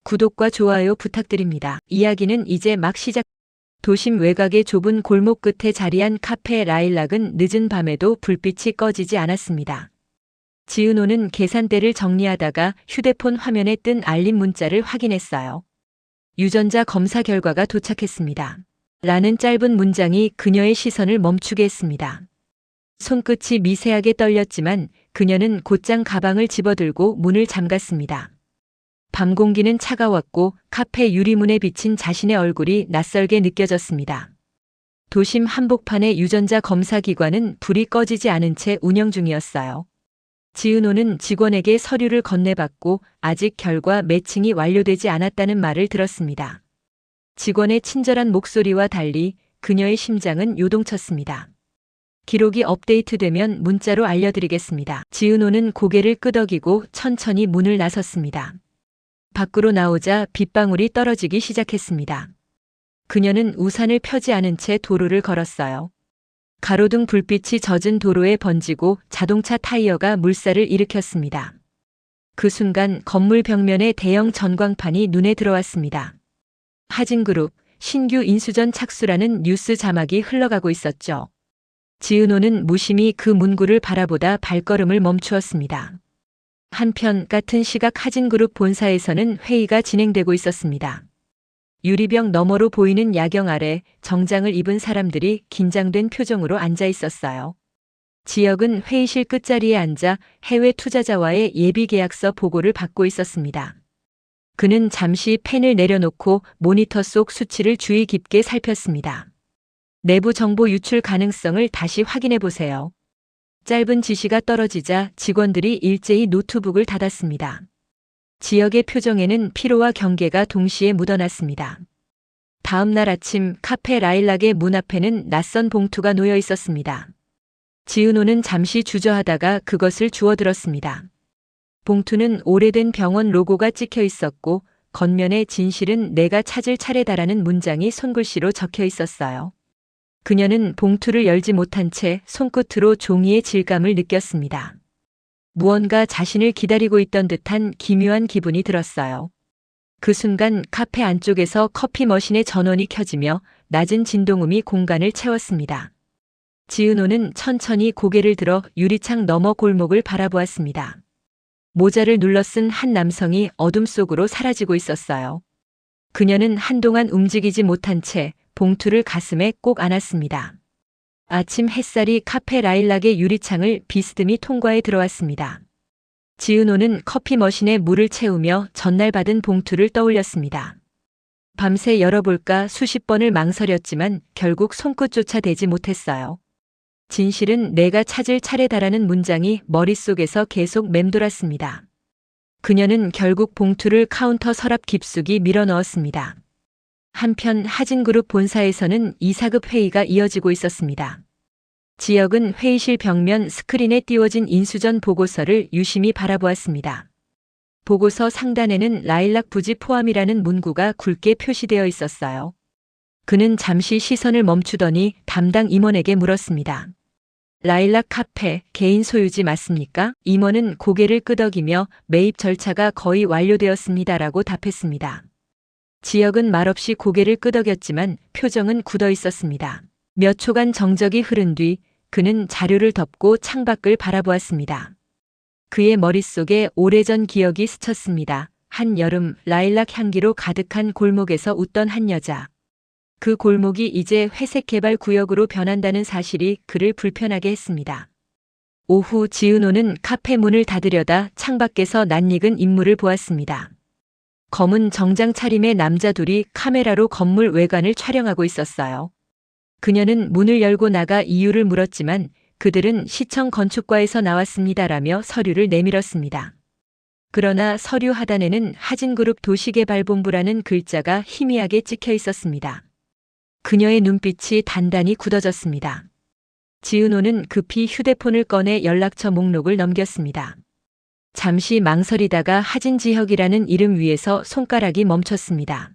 구독과 좋아요 부탁드립니다. 이야기는 이제 막 시작. 도심 외곽의 좁은 골목 끝에 자리한 카페 라일락은 늦은 밤에도 불빛이 꺼지지 않았습니다. 지은호는 계산대를 정리하다가 휴대폰 화면에 뜬 알림 문자를 확인했어요. 유전자 검사 결과가 도착했습니다. 라는 짧은 문장이 그녀의 시선을 멈추게 했습니다. 손끝이 미세하게 떨렸지만 그녀는 곧장 가방을 집어들고 문을 잠갔습니다. 밤 공기는 차가웠고 카페 유리문에 비친 자신의 얼굴이 낯설게 느껴졌습니다. 도심 한복판의 유전자 검사 기관은 불이 꺼지지 않은 채 운영 중이었어요. 지은호는 직원에게 서류를 건네받고 아직 결과 매칭이 완료되지 않았다는 말을 들었습니다. 직원의 친절한 목소리와 달리 그녀의 심장은 요동쳤습니다. 기록이 업데이트되면 문자로 알려드리겠습니다. 지은호는 고개를 끄덕이고 천천히 문을 나섰습니다. 밖으로 나오자 빗방울이 떨어지기 시작했습니다. 그녀는 우산을 펴지 않은 채 도로를 걸었어요. 가로등 불빛이 젖은 도로에 번지고 자동차 타이어가 물살을 일으켰습니다. 그 순간 건물 벽면에 대형 전광판이 눈에 들어왔습니다. 하진그룹 신규 인수전 착수라는 뉴스 자막이 흘러가고 있었죠. 지은호는 무심히 그 문구를 바라보다 발걸음을 멈추었습니다. 한편 같은 시각 하진그룹 본사에서는 회의가 진행되고 있었습니다. 유리병 너머로 보이는 야경 아래 정장을 입은 사람들이 긴장된 표정으로 앉아 있었어요. 지역은 회의실 끝자리에 앉아 해외 투자자와의 예비 계약서 보고를 받고 있었습니다. 그는 잠시 펜을 내려놓고 모니터 속 수치를 주의 깊게 살폈습니다. 내부 정보 유출 가능성을 다시 확인해 보세요. 짧은 지시가 떨어지자 직원들이 일제히 노트북을 닫았습니다. 지역의 표정에는 피로와 경계가 동시에 묻어났습니다. 다음 날 아침 카페 라일락의 문 앞에는 낯선 봉투가 놓여 있었습니다. 지은호는 잠시 주저하다가 그것을 주워들었습니다. 봉투는 오래된 병원 로고가 찍혀 있었고 겉면에 진실은 내가 찾을 차례다라는 문장이 손글씨로 적혀 있었어요. 그녀는 봉투를 열지 못한 채 손끝으로 종이의 질감을 느꼈습니다. 무언가 자신을 기다리고 있던 듯한 기묘한 기분이 들었어요. 그 순간 카페 안쪽에서 커피 머신의 전원이 켜지며 낮은 진동음이 공간을 채웠습니다. 지은호는 천천히 고개를 들어 유리창 너머 골목을 바라보았습니다. 모자를 눌러 쓴 한 남성이 어둠 속으로 사라지고 있었어요. 그녀는 한동안 움직이지 못한 채 봉투를 가슴에 꼭 안았습니다. 아침 햇살이 카페 라일락의 유리창을 비스듬히 통과해 들어왔습니다. 지은호는 커피 머신에 물을 채우며 전날 받은 봉투를 떠올렸습니다. 밤새 열어볼까 수십 번을 망설였지만 결국 손끝조차 대지 못했어요. 진실은 내가 찾을 차례다라는 문장이 머릿속에서 계속 맴돌았습니다. 그녀는 결국 봉투를 카운터 서랍 깊숙이 밀어넣었습니다. 한편 하진그룹 본사에서는 이사급 회의가 이어지고 있었습니다. 지역은 회의실 벽면 스크린에 띄워진 인수전 보고서를 유심히 바라보았습니다. 보고서 상단에는 라일락 부지 포함이라는 문구가 굵게 표시되어 있었어요. 그는 잠시 시선을 멈추더니 담당 임원에게 물었습니다. 라일락 카페 개인 소유지 맞습니까? 임원은 고개를 끄덕이며 매입 절차가 거의 완료되었습니다라고 답했습니다. 지역은 말없이 고개를 끄덕였지만 표정은 굳어 있었습니다. 몇 초간 정적이 흐른 뒤 그는 자료를 덮고 창밖을 바라보았습니다. 그의 머릿속에 오래전 기억이 스쳤습니다. 한여름 라일락 향기로 가득한 골목에서 웃던 한 여자. 그 골목이 이제 회색 개발 구역으로 변한다는 사실이 그를 불편하게 했습니다. 오후 지은호는 카페 문을 닫으려다 창밖에서 낯익은 인물을 보았습니다. 검은 정장 차림의 남자 둘이 카메라로 건물 외관을 촬영하고 있었어요. 그녀는 문을 열고 나가 이유를 물었지만 그들은 시청 건축과에서 나왔습니다라며 서류를 내밀었습니다. 그러나 서류 하단에는 하진그룹 도시개발본부라는 글자가 희미하게 찍혀 있었습니다. 그녀의 눈빛이 단단히 굳어졌습니다. 지은호는 급히 휴대폰을 꺼내 연락처 목록을 넘겼습니다. 잠시 망설이다가 하진지혁이라는 이름 위에서 손가락이 멈췄습니다.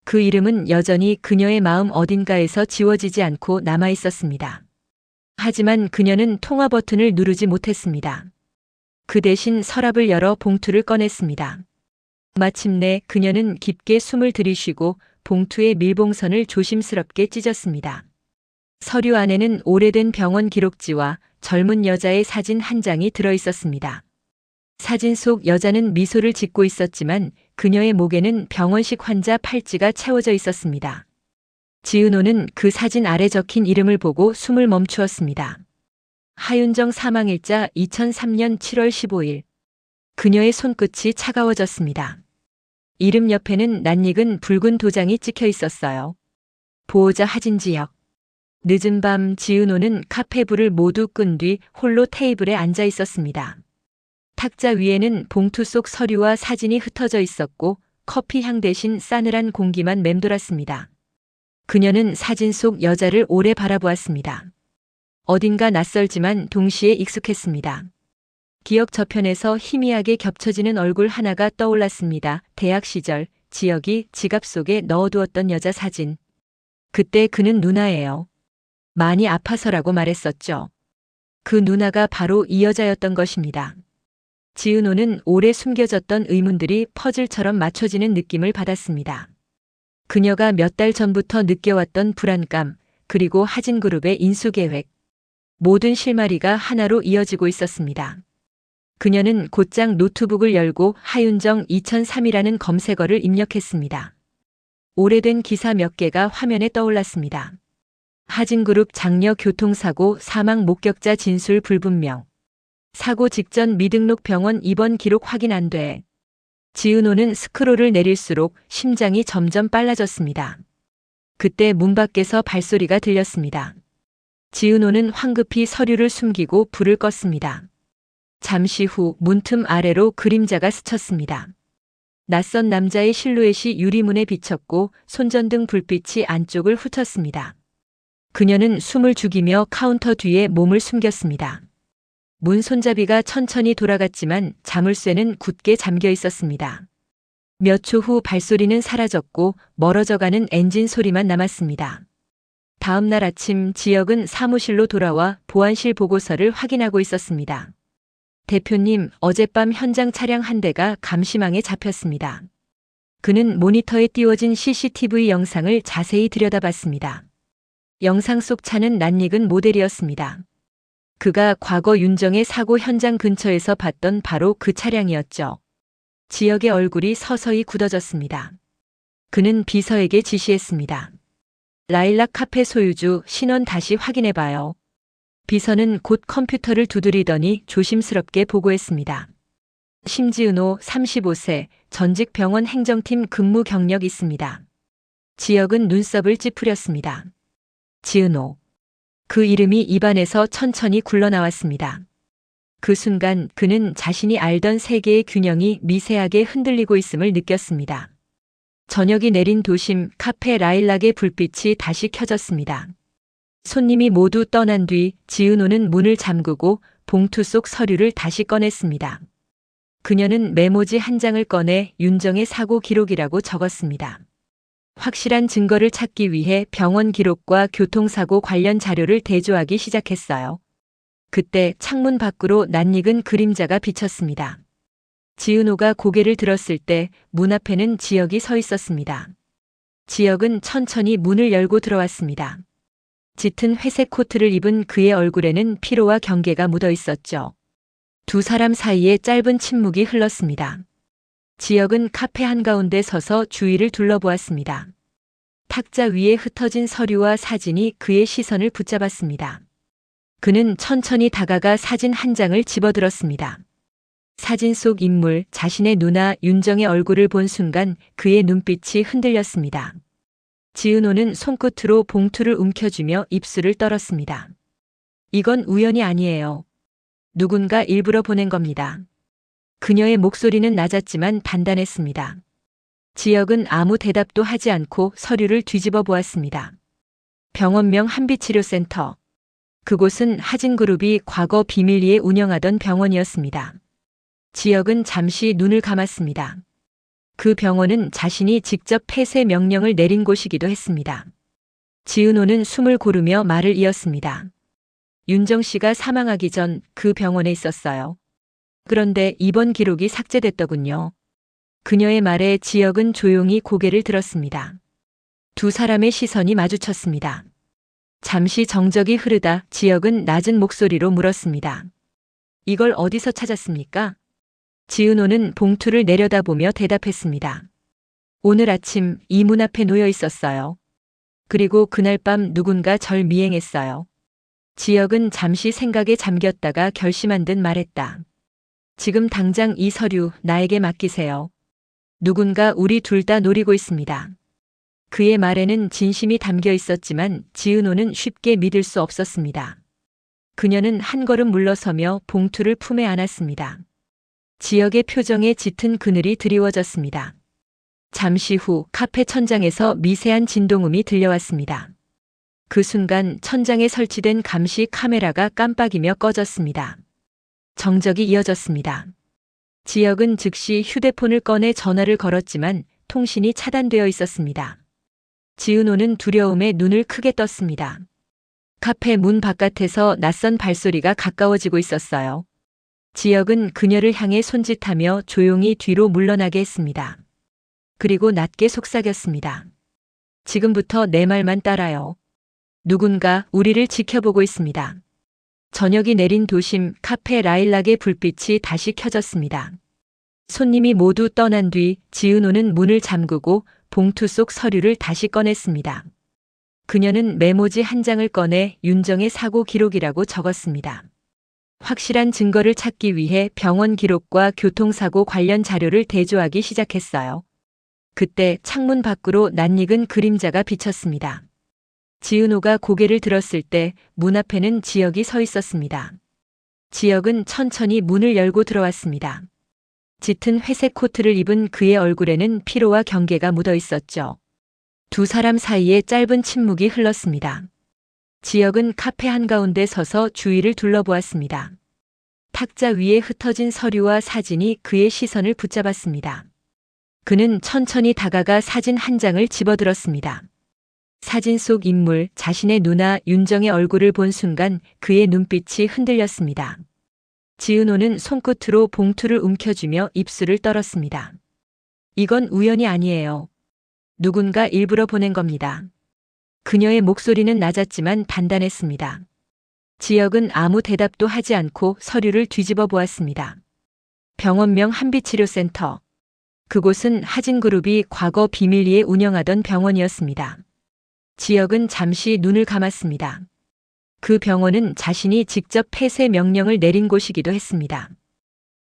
그 이름은 여전히 그녀의 마음 어딘가에서 지워지지 않고 남아 있었습니다. 하지만 그녀는 통화 버튼을 누르지 못했습니다. 그 대신 서랍을 열어 봉투를 꺼냈습니다. 마침내 그녀는 깊게 숨을 들이쉬고 봉투의 밀봉선을 조심스럽게 찢었습니다. 서류 안에는 오래된 병원 기록지와 젊은 여자의 사진 한 장이 들어 있었습니다. 사진 속 여자는 미소를 짓고 있었지만 그녀의 목에는 병원식 환자 팔찌가 채워져 있었습니다. 지은호는 그 사진 아래 적힌 이름을 보고 숨을 멈추었습니다. 하윤정 사망일자 2003년 7월 15일. 그녀의 손끝이 차가워졌습니다. 이름 옆에는 낯익은 붉은 도장이 찍혀 있었어요. 보호자 하진지역. 늦은 밤 지은호는 카페 불을 모두 끈 뒤 홀로 테이블에 앉아 있었습니다. 탁자 위에는 봉투 속 서류와 사진이 흩어져 있었고 커피 향 대신 싸늘한 공기만 맴돌았습니다. 그녀는 사진 속 여자를 오래 바라보았습니다. 어딘가 낯설지만 동시에 익숙했습니다. 기억 저편에서 희미하게 겹쳐지는 얼굴 하나가 떠올랐습니다. 대학 시절 지역이 지갑 속에 넣어두었던 여자 사진. 그때 그는 누나예요. 많이 아파서라고 말했었죠. 그 누나가 바로 이 여자였던 것입니다. 지은호는 오래 숨겨졌던 의문들이 퍼즐처럼 맞춰지는 느낌을 받았습니다. 그녀가 몇 달 전부터 느껴왔던 불안감, 그리고 하진그룹의 인수계획. 모든 실마리가 하나로 이어지고 있었습니다. 그녀는 곧장 노트북을 열고 하윤정 2003이라는 검색어를 입력했습니다. 오래된 기사 몇 개가 화면에 떠올랐습니다. 하진그룹 장려 교통사고 사망 목격자 진술 불분명. 사고 직전 미등록 병원 입원 기록 확인 안 돼. 지은호는 스크롤을 내릴수록 심장이 점점 빨라졌습니다. 그때 문 밖에서 발소리가 들렸습니다. 지은호는 황급히 서류를 숨기고 불을 껐습니다. 잠시 후 문틈 아래로 그림자가 스쳤습니다. 낯선 남자의 실루엣이 유리문에 비쳤고 손전등 불빛이 안쪽을 훑었습니다. 그녀는 숨을 죽이며 카운터 뒤에 몸을 숨겼습니다. 문 손잡이가 천천히 돌아갔지만 자물쇠는 굳게 잠겨 있었습니다. 몇 초 후 발소리는 사라졌고 멀어져가는 엔진 소리만 남았습니다. 다음 날 아침 지역은 사무실로 돌아와 보안실 보고서를 확인하고 있었습니다. 대표님, 어젯밤 현장 차량 한 대가 감시망에 잡혔습니다. 그는 모니터에 띄워진 CCTV 영상을 자세히 들여다봤습니다. 영상 속 차는 낯익은 모델이었습니다. 그가 과거 윤정의 사고 현장 근처에서 봤던 바로 그 차량이었죠. 지역의 얼굴이 서서히 굳어졌습니다. 그는 비서에게 지시했습니다. 라일락 카페 소유주 신원 다시 확인해봐요. 비서는 곧 컴퓨터를 두드리더니 조심스럽게 보고했습니다. 심지은호 35세, 전직 병원 행정팀 근무 경력 있습니다. 지역은 눈썹을 찌푸렸습니다. 지은호. 그 이름이 입안에서 천천히 굴러나왔습니다. 그 순간 그는 자신이 알던 세계의 균형이 미세하게 흔들리고 있음을 느꼈습니다. 저녁이 내린 도심 카페 라일락의 불빛이 다시 켜졌습니다. 손님이 모두 떠난 뒤 지은호는 문을 잠그고 봉투 속 서류를 다시 꺼냈습니다. 그녀는 메모지 한 장을 꺼내 윤정의 사고 기록이라고 적었습니다. 확실한 증거를 찾기 위해 병원 기록과 교통사고 관련 자료를 대조하기 시작했어요. 그때 창문 밖으로 낯익은 그림자가 비쳤습니다. 지은호가 고개를 들었을 때 문 앞에는 지역이 서 있었습니다. 지역은 천천히 문을 열고 들어왔습니다. 짙은 회색 코트를 입은 그의 얼굴에는 피로와 경계가 묻어 있었죠. 두 사람 사이에 짧은 침묵이 흘렀습니다. 지역은 카페 한가운데 서서 주위를 둘러보았습니다. 탁자 위에 흩어진 서류와 사진이 그의 시선을 붙잡았습니다. 그는 천천히 다가가 사진 한 장을 집어들었습니다. 사진 속 인물, 자신의 누나 윤정의 얼굴을 본 순간 그의 눈빛이 흔들렸습니다. 지은호는 손끝으로 봉투를 움켜쥐며 입술을 떨었습니다. 이건 우연이 아니에요. 누군가 일부러 보낸 겁니다. 그녀의 목소리는 낮았지만 단단했습니다. 지역은 아무 대답도 하지 않고 서류를 뒤집어 보았습니다. 병원명 한빛치료센터. 그곳은 하진그룹이 과거 비밀리에 운영하던 병원이었습니다. 지역은 잠시 눈을 감았습니다. 그 병원은 자신이 직접 폐쇄 명령을 내린 곳이기도 했습니다. 지은호는 숨을 고르며 말을 이었습니다. 윤정 씨가 사망하기 전 그 병원에 있었어요. 그런데 입원 기록이 삭제됐더군요. 그녀의 말에 지혁은 조용히 고개를 들었습니다. 두 사람의 시선이 마주쳤습니다. 잠시 정적이 흐르다 지혁은 낮은 목소리로 물었습니다. 이걸 어디서 찾았습니까? 지은호는 봉투를 내려다보며 대답했습니다. 오늘 아침 이 문 앞에 놓여 있었어요. 그리고 그날 밤 누군가 절 미행했어요. 지혁은 잠시 생각에 잠겼다가 결심한 듯 말했다. 지금 당장 이 서류 나에게 맡기세요. 누군가 우리 둘 다 노리고 있습니다. 그의 말에는 진심이 담겨 있었지만 지은호는 쉽게 믿을 수 없었습니다. 그녀는 한 걸음 물러서며 봉투를 품에 안았습니다. 지혁의 표정에 짙은 그늘이 드리워졌습니다. 잠시 후 카페 천장에서 미세한 진동음이 들려왔습니다. 그 순간 천장에 설치된 감시 카메라가 깜빡이며 꺼졌습니다. 정적이 이어졌습니다. 지혁은 즉시 휴대폰을 꺼내 전화를 걸었지만 통신이 차단되어 있었습니다. 지은호는 두려움에 눈을 크게 떴습니다. 카페 문 바깥에서 낯선 발소리가 가까워지고 있었어요. 지혁은 그녀를 향해 손짓하며 조용히 뒤로 물러나게 했습니다. 그리고 낮게 속삭였습니다. 지금부터 내 말만 따라요. 누군가 우리를 지켜보고 있습니다. 저녁이 내린 도심 카페 라일락의 불빛이 다시 켜졌습니다. 손님이 모두 떠난 뒤 지은호는 문을 잠그고 봉투 속 서류를 다시 꺼냈습니다. 그녀는 메모지 한 장을 꺼내 윤정의 사고 기록이라고 적었습니다. 확실한 증거를 찾기 위해 병원 기록과 교통사고 관련 자료를 대조하기 시작했어요. 그때 창문 밖으로 낯익은 그림자가 비쳤습니다. 지은호가 고개를 들었을 때 문 앞에는 지혁이 서 있었습니다. 지혁은 천천히 문을 열고 들어왔습니다. 짙은 회색 코트를 입은 그의 얼굴에는 피로와 경계가 묻어 있었죠. 두 사람 사이에 짧은 침묵이 흘렀습니다. 지혁은 카페 한가운데 서서 주위를 둘러보았습니다. 탁자 위에 흩어진 서류와 사진이 그의 시선을 붙잡았습니다. 그는 천천히 다가가 사진 한 장을 집어들었습니다. 사진 속 인물, 자신의 누나 윤정의 얼굴을 본 순간 그의 눈빛이 흔들렸습니다. 지은호는 손끝으로 봉투를 움켜쥐며 입술을 떨었습니다. 이건 우연이 아니에요. 누군가 일부러 보낸 겁니다. 그녀의 목소리는 낮았지만 단단했습니다. 지혁은 아무 대답도 하지 않고 서류를 뒤집어 보았습니다. 병원명 한빛치료센터. 그곳은 하진그룹이 과거 비밀리에 운영하던 병원이었습니다. 지혁은 잠시 눈을 감았습니다. 그 병원은 자신이 직접 폐쇄 명령을 내린 곳이기도 했습니다.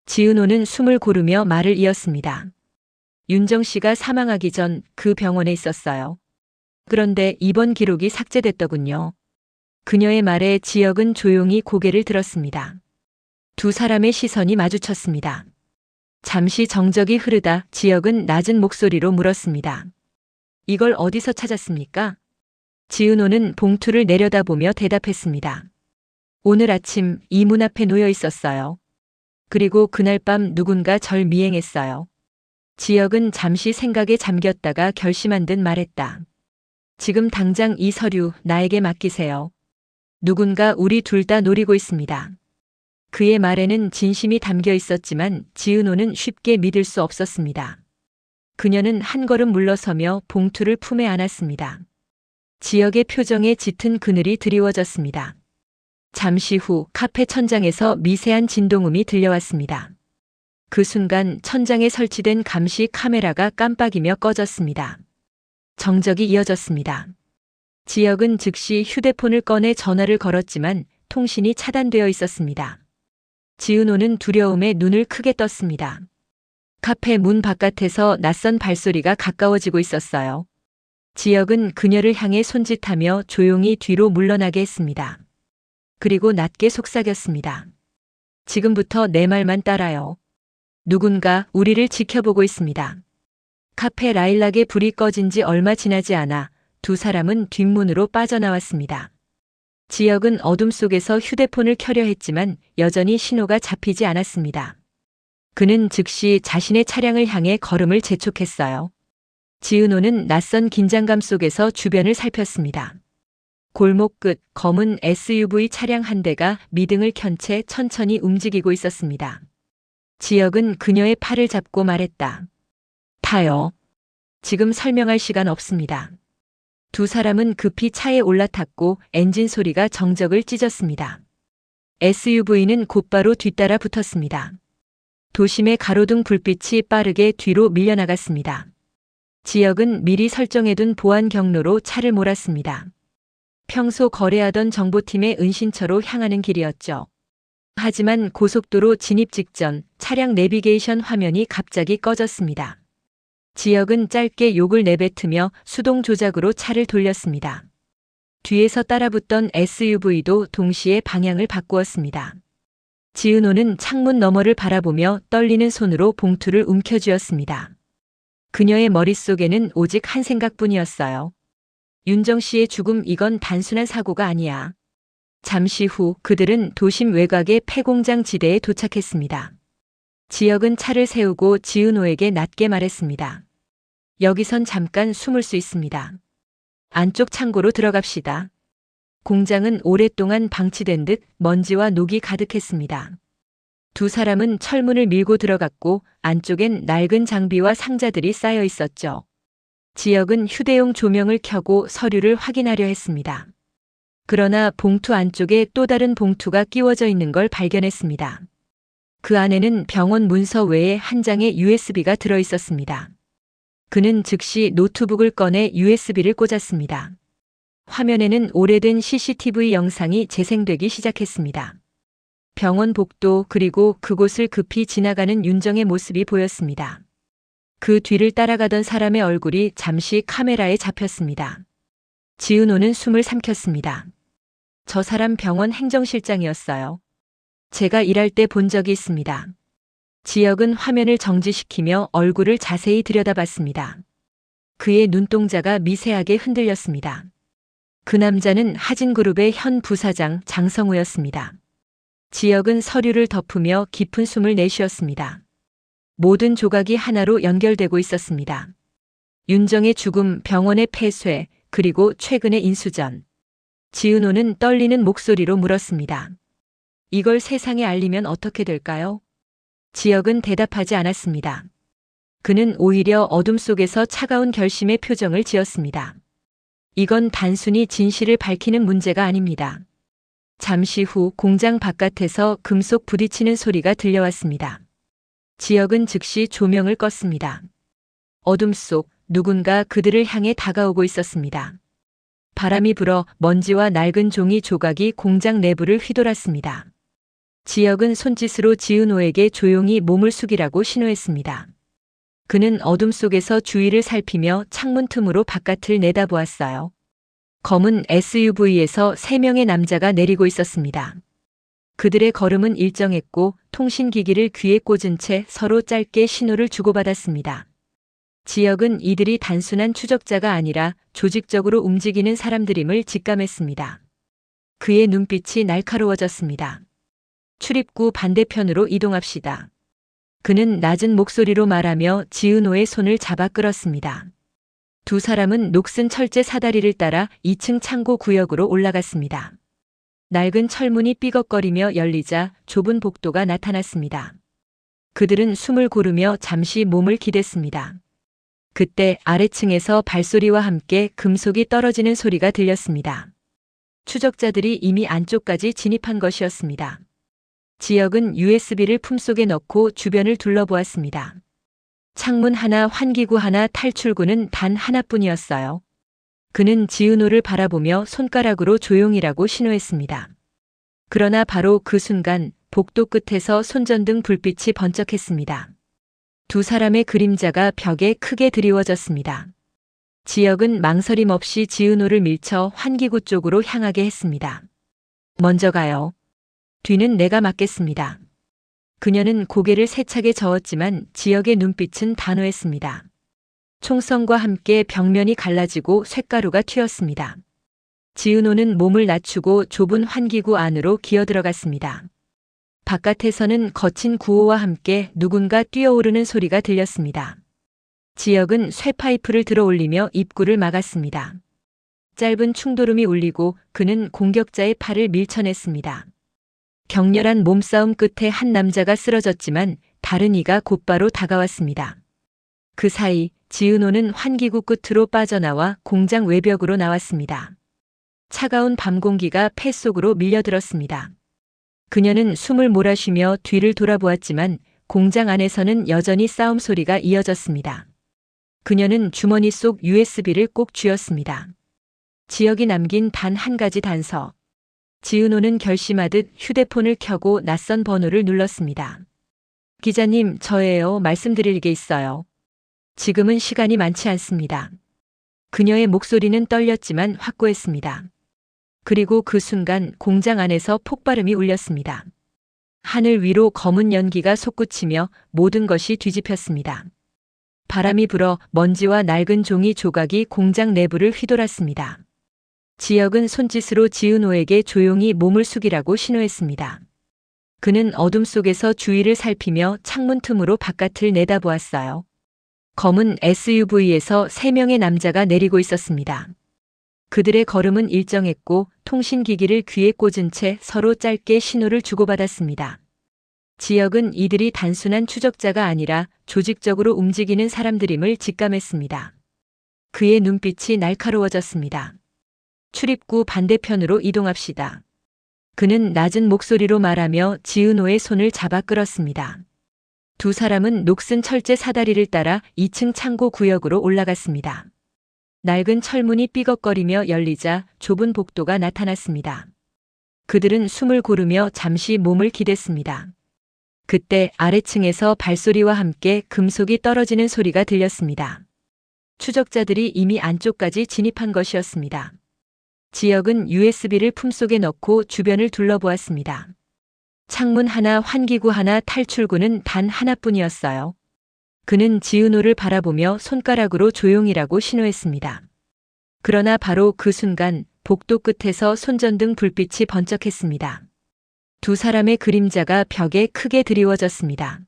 지은호는 숨을 고르며 말을 이었습니다. 윤정 씨가 사망하기 전 그 병원에 있었어요. 그런데 입원 기록이 삭제됐더군요. 그녀의 말에 지혁은 조용히 고개를 들었습니다. 두 사람의 시선이 마주쳤습니다. 잠시 정적이 흐르다 지혁은 낮은 목소리로 물었습니다. 이걸 어디서 찾았습니까? 지은호는 봉투를 내려다보며 대답했습니다. 오늘 아침 이 문 앞에 놓여 있었어요. 그리고 그날 밤 누군가 절 미행했어요. 지혁은 잠시 생각에 잠겼다가 결심한 듯 말했다. 지금 당장 이 서류 나에게 맡기세요. 누군가 우리 둘 다 노리고 있습니다. 그의 말에는 진심이 담겨 있었지만 지은호는 쉽게 믿을 수 없었습니다. 그녀는 한 걸음 물러서며 봉투를 품에 안았습니다. 지혁의 표정에 짙은 그늘이 드리워졌습니다. 잠시 후 카페 천장에서 미세한 진동음이 들려왔습니다. 그 순간 천장에 설치된 감시 카메라가 깜빡이며 꺼졌습니다. 정적이 이어졌습니다. 지혁은 즉시 휴대폰을 꺼내 전화를 걸었지만 통신이 차단되어 있었습니다. 지은호는 두려움에 눈을 크게 떴습니다. 카페 문 바깥에서 낯선 발소리가 가까워지고 있었어요. 지혁은 그녀를 향해 손짓하며 조용히 뒤로 물러나게 했습니다. 그리고 낮게 속삭였습니다. 지금부터 내 말만 따라요. 누군가 우리를 지켜보고 있습니다. 카페 라일락의 불이 꺼진 지 얼마 지나지 않아 두 사람은 뒷문으로 빠져나왔습니다. 지혁은 어둠 속에서 휴대폰을 켜려 했지만 여전히 신호가 잡히지 않았습니다. 그는 즉시 자신의 차량을 향해 걸음을 재촉했어요. 지은호는 낯선 긴장감 속에서 주변을 살폈습니다. 골목 끝 검은 SUV 차량 한 대가 미등을 켠 채 천천히 움직이고 있었습니다. 지혁은 그녀의 팔을 잡고 말했다. 타요. 지금 설명할 시간 없습니다. 두 사람은 급히 차에 올라탔고 엔진 소리가 정적을 찢었습니다. SUV는 곧바로 뒤따라 붙었습니다. 도심의 가로등 불빛이 빠르게 뒤로 밀려나갔습니다. 지역은 미리 설정해둔 보안 경로로 차를 몰았습니다. 평소 거래하던 정보팀의 은신처로 향하는 길이었죠. 하지만 고속도로 진입 직전 차량 내비게이션 화면이 갑자기 꺼졌습니다. 지역은 짧게 욕을 내뱉으며 수동 조작으로 차를 돌렸습니다. 뒤에서 따라붙던 SUV도 동시에 방향을 바꾸었습니다. 지은호는 창문 너머를 바라보며 떨리는 손으로 봉투를 움켜쥐었습니다. 그녀의 머릿속에는 오직 한 생각뿐이었어요. 윤정 씨의 죽음, 이건 단순한 사고가 아니야. 잠시 후 그들은 도심 외곽의 폐공장 지대에 도착했습니다. 지역은 차를 세우고 지은호에게 낮게 말했습니다. 여기선 잠깐 숨을 수 있습니다. 안쪽 창고로 들어갑시다. 공장은 오랫동안 방치된 듯 먼지와 녹이 가득했습니다. 두 사람은 철문을 밀고 들어갔고 안쪽엔 낡은 장비와 상자들이 쌓여 있었죠. 지역은 휴대용 조명을 켜고 서류를 확인하려 했습니다. 그러나 봉투 안쪽에 또 다른 봉투가 끼워져 있는 걸 발견했습니다. 그 안에는 병원 문서 외에 한 장의 USB가 들어 있었습니다. 그는 즉시 노트북을 꺼내 USB를 꽂았습니다. 화면에는 오래된 CCTV 영상이 재생되기 시작했습니다. 병원 복도 그리고 그곳을 급히 지나가는 윤정의 모습이 보였습니다. 그 뒤를 따라가던 사람의 얼굴이 잠시 카메라에 잡혔습니다. 지은호는 숨을 삼켰습니다. 저 사람 병원 행정실장이었어요. 제가 일할 때 본 적이 있습니다. 지역은 화면을 정지시키며 얼굴을 자세히 들여다봤습니다. 그의 눈동자가 미세하게 흔들렸습니다. 그 남자는 하진그룹의 현 부사장 장성우였습니다. 지역은 서류를 덮으며 깊은 숨을 내쉬었습니다. 모든 조각이 하나로 연결되고 있었습니다. 윤정의 죽음, 병원의 폐쇄, 그리고 최근의 인수전. 지은호는 떨리는 목소리로 물었습니다. 이걸 세상에 알리면 어떻게 될까요? 지역은 대답하지 않았습니다. 그는 오히려 어둠 속에서 차가운 결심의 표정을 지었습니다. 이건 단순히 진실을 밝히는 문제가 아닙니다. 잠시 후 공장 바깥에서 금속 부딪히는 소리가 들려왔습니다. 지역은 즉시 조명을 껐습니다. 어둠 속 누군가 그들을 향해 다가오고 있었습니다. 바람이 불어 먼지와 낡은 종이 조각이 공장 내부를 휘돌았습니다. 지역은 손짓으로 지은호에게 조용히 몸을 숙이라고 신호했습니다. 그는 어둠 속에서 주위를 살피며 창문 틈으로 바깥을 내다보았어요. 검은 SUV에서 3명의 남자가 내리고 있었습니다. 그들의 걸음은 일정했고 통신기기를 귀에 꽂은 채 서로 짧게 신호를 주고받았습니다. 지역은 이들이 단순한 추적자가 아니라 조직적으로 움직이는 사람들임을 직감했습니다. 그의 눈빛이 날카로워졌습니다. 출입구 반대편으로 이동합시다. 그는 낮은 목소리로 말하며 지은호의 손을 잡아 끌었습니다. 두 사람은 녹슨 철제 사다리를 따라 2층 창고 구역으로 올라갔습니다. 낡은 철문이 삐걱거리며 열리자 좁은 복도가 나타났습니다. 그들은 숨을 고르며 잠시 몸을 기댔습니다. 그때 아래층에서 발소리와 함께 금속이 떨어지는 소리가 들렸습니다. 추적자들이 이미 안쪽까지 진입한 것이었습니다. 지역은 USB를 품속에 넣고 주변을 둘러보았습니다. 창문 하나, 환기구 하나, 탈출구는 단 하나뿐이었어요. 그는 지은호를 바라보며 손가락으로 조용히라고 신호했습니다. 그러나 바로 그 순간 복도 끝에서 손전등 불빛이 번쩍했습니다. 두 사람의 그림자가 벽에 크게 드리워졌습니다. 지역은 망설임 없이 지은호를 밀쳐 환기구 쪽으로 향하게 했습니다. 먼저 가요. 뒤는 내가 맡겠습니다. 그녀는 고개를 세차게 저었지만 지역의 눈빛은 단호했습니다. 총성과 함께 벽면이 갈라지고 쇳가루가 튀었습니다. 지은호는 몸을 낮추고 좁은 환기구 안으로 기어들어갔습니다. 바깥에서는 거친 구호와 함께 누군가 뛰어오르는 소리가 들렸습니다. 지역은 쇠파이프를 들어올리며 입구를 막았습니다. 짧은 충돌음이 울리고 그는 공격자의 팔을 밀쳐냈습니다. 격렬한 몸싸움 끝에 한 남자가 쓰러졌지만 다른 이가 곧바로 다가왔습니다. 그 사이 지은호는 환기구 끝으로 빠져나와 공장 외벽으로 나왔습니다. 차가운 밤 공기가 폐 속으로 밀려들었습니다. 그녀는 숨을 몰아쉬며 뒤를 돌아보았지만 공장 안에서는 여전히 싸움 소리가 이어졌습니다. 그녀는 주머니 속 USB를 꼭 쥐었습니다. 지역이 남긴 단 한 가지 단서. 지은호는 결심하듯 휴대폰을 켜고 낯선 번호를 눌렀습니다. 기자님, 저예요. 말씀드릴 게 있어요. 지금은 시간이 많지 않습니다. 그녀의 목소리는 떨렸지만 확고했습니다. 그리고 그 순간 공장 안에서 폭발음이 울렸습니다. 하늘 위로 검은 연기가 솟구치며 모든 것이 뒤집혔습니다. 바람이 불어 먼지와 낡은 종이 조각이 공장 내부를 휘돌았습니다. 지역은 손짓으로 지은호에게 조용히 몸을 숙이라고 신호했습니다. 그는 어둠 속에서 주위를 살피며 창문 틈으로 바깥을 내다보았어요. 검은 SUV에서 3명의 남자가 내리고 있었습니다. 그들의 걸음은 일정했고 통신기기를 귀에 꽂은 채 서로 짧게 신호를 주고받았습니다. 지역은 이들이 단순한 추적자가 아니라 조직적으로 움직이는 사람들임을 직감했습니다. 그의 눈빛이 날카로워졌습니다. 출입구 반대편으로 이동합시다. 그는 낮은 목소리로 말하며 지은호의 손을 잡아 끌었습니다. 두 사람은 녹슨 철제 사다리를 따라 2층 창고 구역으로 올라갔습니다. 낡은 철문이 삐걱거리며 열리자 좁은 복도가 나타났습니다. 그들은 숨을 고르며 잠시 몸을 기댔습니다. 그때 아래층에서 발소리와 함께 금속이 떨어지는 소리가 들렸습니다. 추적자들이 이미 안쪽까지 진입한 것이었습니다. 지역은 USB를 품속에 넣고 주변을 둘러보았습니다. 창문 하나, 환기구 하나, 탈출구는 단 하나뿐이었어요. 그는 지은호를 바라보며 손가락으로 조용히라고 신호했습니다. 그러나 바로 그 순간 복도 끝에서 손전등 불빛이 번쩍했습니다. 두 사람의 그림자가 벽에 크게 드리워졌습니다.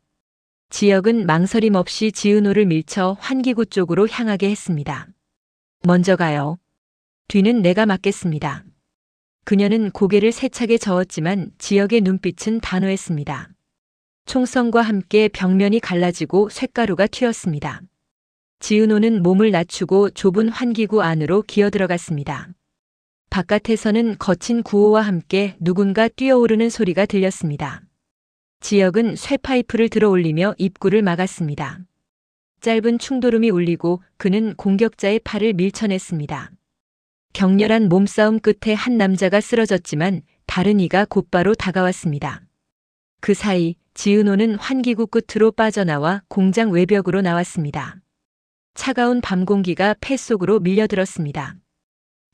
지역은 망설임 없이 지은호를 밀쳐 환기구 쪽으로 향하게 했습니다. 먼저 가요. 뒤는 내가 맡겠습니다. 그녀는 고개를 세차게 저었지만 지역의 눈빛은 단호했습니다. 총성과 함께 벽면이 갈라지고 쇳가루가 튀었습니다. 지은호는 몸을 낮추고 좁은 환기구 안으로 기어들어갔습니다. 바깥에서는 거친 구호와 함께 누군가 뛰어오르는 소리가 들렸습니다. 지역은 쇠파이프를 들어올리며 입구를 막았습니다. 짧은 충돌음이 울리고 그는 공격자의 팔을 밀쳐냈습니다. 격렬한 몸싸움 끝에 한 남자가 쓰러졌지만 다른 이가 곧바로 다가왔습니다. 그 사이 지은호는 환기구 끝으로 빠져나와 공장 외벽으로 나왔습니다. 차가운 밤 공기가 폐 속으로 밀려들었습니다.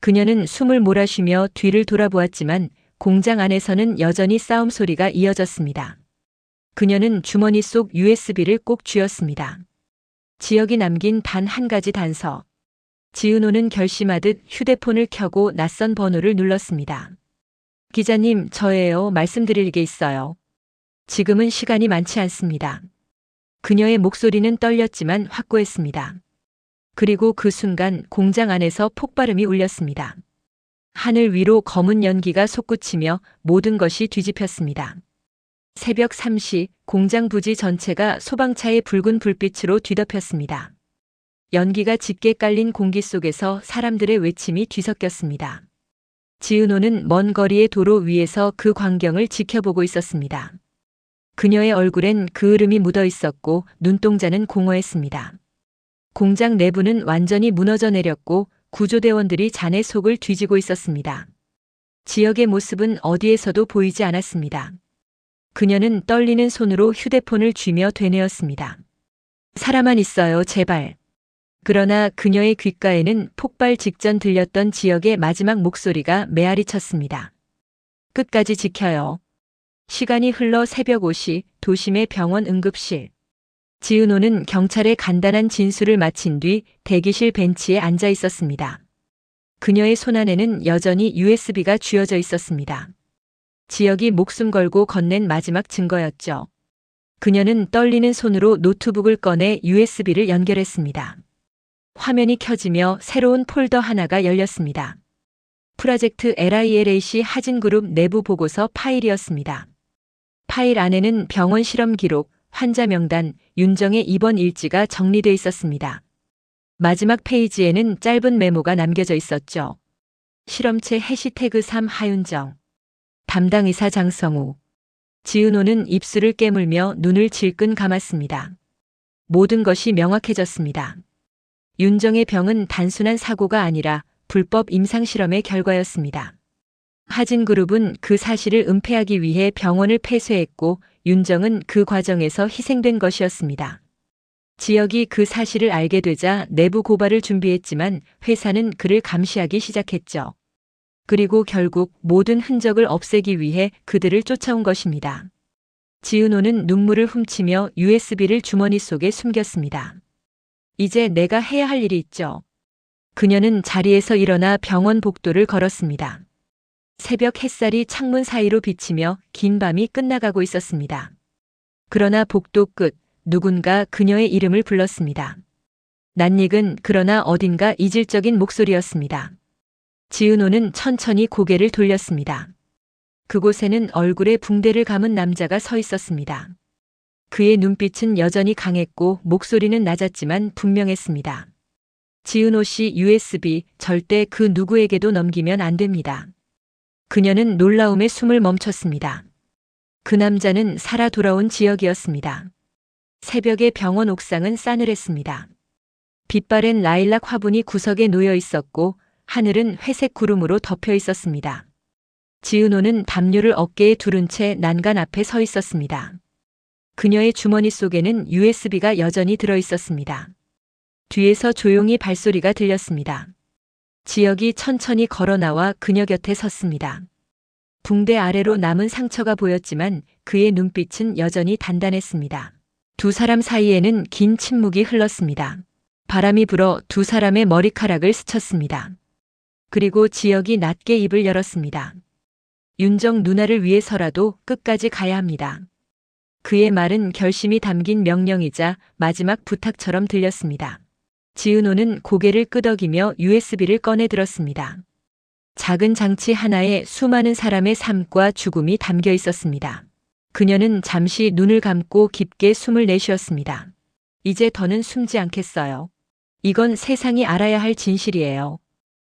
그녀는 숨을 몰아쉬며 뒤를 돌아보았지만 공장 안에서는 여전히 싸움 소리가 이어졌습니다. 그녀는 주머니 속 USB를 꼭 쥐었습니다. 지역이 남긴 단 한 가지 단서. 지은호는 결심하듯 휴대폰을 켜고 낯선 번호를 눌렀습니다. 기자님, 저예요. 말씀드릴 게 있어요. 지금은 시간이 많지 않습니다. 그녀의 목소리는 떨렸지만 확고했습니다. 그리고 그 순간 공장 안에서 폭발음이 울렸습니다. 하늘 위로 검은 연기가 솟구치며 모든 것이 뒤집혔습니다. 새벽 3시 공장 부지 전체가 소방차의 붉은 불빛으로 뒤덮였습니다. 연기가 짙게 깔린 공기 속에서 사람들의 외침이 뒤섞였습니다. 지은호는 먼 거리의 도로 위에서 그 광경을 지켜보고 있었습니다. 그녀의 얼굴엔 그을음이 묻어 있었고 눈동자는 공허했습니다. 공장 내부는 완전히 무너져 내렸고 구조대원들이 잔해 속을 뒤지고 있었습니다. 지역의 모습은 어디에서도 보이지 않았습니다. 그녀는 떨리는 손으로 휴대폰을 쥐며 되뇌었습니다. 살아만 있어요, 제발. 그러나 그녀의 귓가에는 폭발 직전 들렸던 지역의 마지막 목소리가 메아리 쳤습니다. 끝까지 지켜요. 시간이 흘러 새벽 5시 도심의 병원 응급실. 지은호는 경찰의 간단한 진술을 마친 뒤 대기실 벤치에 앉아 있었습니다. 그녀의 손안에는 여전히 USB가 쥐어져 있었습니다. 지역이 목숨 걸고 건넨 마지막 증거였죠. 그녀는 떨리는 손으로 노트북을 꺼내 USB를 연결했습니다. 화면이 켜지며 새로운 폴더 하나가 열렸습니다. 프로젝트 LILAC 하진그룹 내부 보고서 파일이었습니다. 파일 안에는 병원 실험 기록, 환자 명단, 윤정의 입원 일지가 정리돼 있었습니다. 마지막 페이지에는 짧은 메모가 남겨져 있었죠. 실험체 해시태그 3 하윤정. 담당 의사 장성우. 지은호는 입술을 깨물며 눈을 질끈 감았습니다. 모든 것이 명확해졌습니다. 윤정의 병은 단순한 사고가 아니라 불법 임상실험의 결과였습니다. 하진그룹은 그 사실을 은폐하기 위해 병원을 폐쇄했고 윤정은 그 과정에서 희생된 것이었습니다. 지역이 그 사실을 알게 되자 내부 고발을 준비했지만 회사는 그를 감시하기 시작했죠. 그리고 결국 모든 흔적을 없애기 위해 그들을 쫓아온 것입니다. 지은호는 눈물을 훔치며 USB를 주머니 속에 숨겼습니다. 이제 내가 해야 할 일이 있죠. 그녀는 자리에서 일어나 병원 복도를 걸었습니다. 새벽 햇살이 창문 사이로 비치며 긴 밤이 끝나가고 있었습니다. 그러나 복도 끝, 누군가 그녀의 이름을 불렀습니다. 낯익은 그러나 어딘가 이질적인 목소리였습니다. 지은호는 천천히 고개를 돌렸습니다. 그곳에는 얼굴에 붕대를 감은 남자가 서 있었습니다. 그의 눈빛은 여전히 강했고 목소리는 낮았지만 분명했습니다. 지은호 씨 USB 절대 그 누구에게도 넘기면 안 됩니다. 그녀는 놀라움에 숨을 멈췄습니다. 그 남자는 살아 돌아온 지역이었습니다. 새벽의 병원 옥상은 싸늘했습니다. 빛바랜 라일락 화분이 구석에 놓여 있었고 하늘은 회색 구름으로 덮여 있었습니다. 지은호는 담요를 어깨에 두른 채 난간 앞에 서 있었습니다. 그녀의 주머니 속에는 USB가 여전히 들어 있었습니다. 뒤에서 조용히 발소리가 들렸습니다. 지역이 천천히 걸어 나와 그녀 곁에 섰습니다. 붕대 아래로 남은 상처가 보였지만 그의 눈빛은 여전히 단단했습니다. 두 사람 사이에는 긴 침묵이 흘렀습니다. 바람이 불어 두 사람의 머리카락을 스쳤습니다. 그리고 지역이 낮게 입을 열었습니다. 윤정 누나를 위해서라도 끝까지 가야 합니다. 그의 말은 결심이 담긴 명령이자 마지막 부탁처럼 들렸습니다. 지은호는 고개를 끄덕이며 USB를 꺼내 들었습니다. 작은 장치 하나에 수많은 사람의 삶과 죽음이 담겨 있었습니다. 그녀는 잠시 눈을 감고 깊게 숨을 내쉬었습니다. 이제 더는 숨지 않겠어요. 이건 세상이 알아야 할 진실이에요.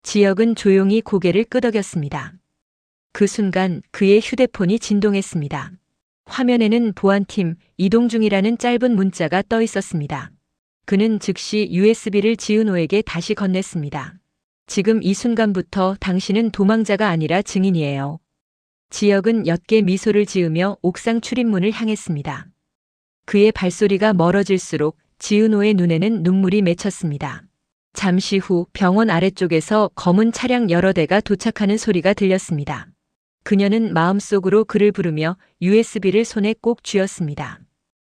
지역은 조용히 고개를 끄덕였습니다. 그 순간 그의 휴대폰이 진동했습니다. 화면에는 보안팀 이동 중이라는 짧은 문자가 떠 있었습니다. 그는 즉시 USB를 지은호에게 다시 건넸습니다. 지금 이 순간부터 당신은 도망자가 아니라 증인이에요. 지역은 옅게 미소를 지으며 옥상 출입문을 향했습니다. 그의 발소리가 멀어질수록 지은호의 눈에는 눈물이 맺혔습니다. 잠시 후 병원 아래쪽에서 검은 차량 여러 대가 도착하는 소리가 들렸습니다. 그녀는 마음속으로 그를 부르며 USB를 손에 꼭 쥐었습니다.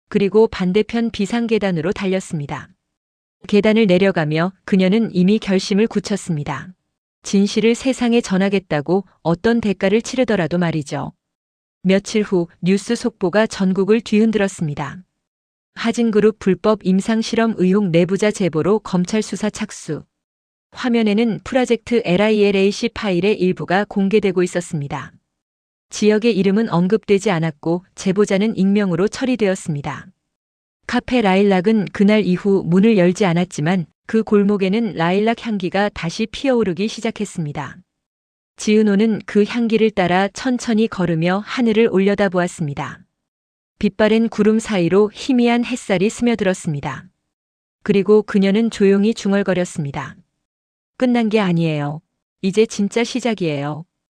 그리고 반대편 비상계단으로 달렸습니다. 계단을 내려가며 그녀는 이미 결심을 굳혔습니다. 진실을 세상에 전하겠다고 어떤 대가를 치르더라도 말이죠. 며칠 후 뉴스 속보가 전국을 뒤흔들었습니다. 하진그룹 불법 임상실험 의혹 내부자 제보로 검찰 수사 착수. 화면에는 프로젝트 LILAC 파일의 일부가 공개되고 있었습니다. 지역의 이름은 언급되지 않았고 제보자는 익명으로 처리되었습니다. 카페 라일락은 그날 이후 문을 열지 않았지만 그 골목에는 라일락 향기가 다시 피어오르기 시작했습니다. 지은호는 그 향기를 따라 천천히 걸으며 하늘을 올려다보았습니다. 빛바랜 구름 사이로 희미한 햇살이 스며들었습니다. 그리고 그녀는 조용히 중얼거렸습니다. 끝난 게 아니에요. 이제 진짜 시작이에요.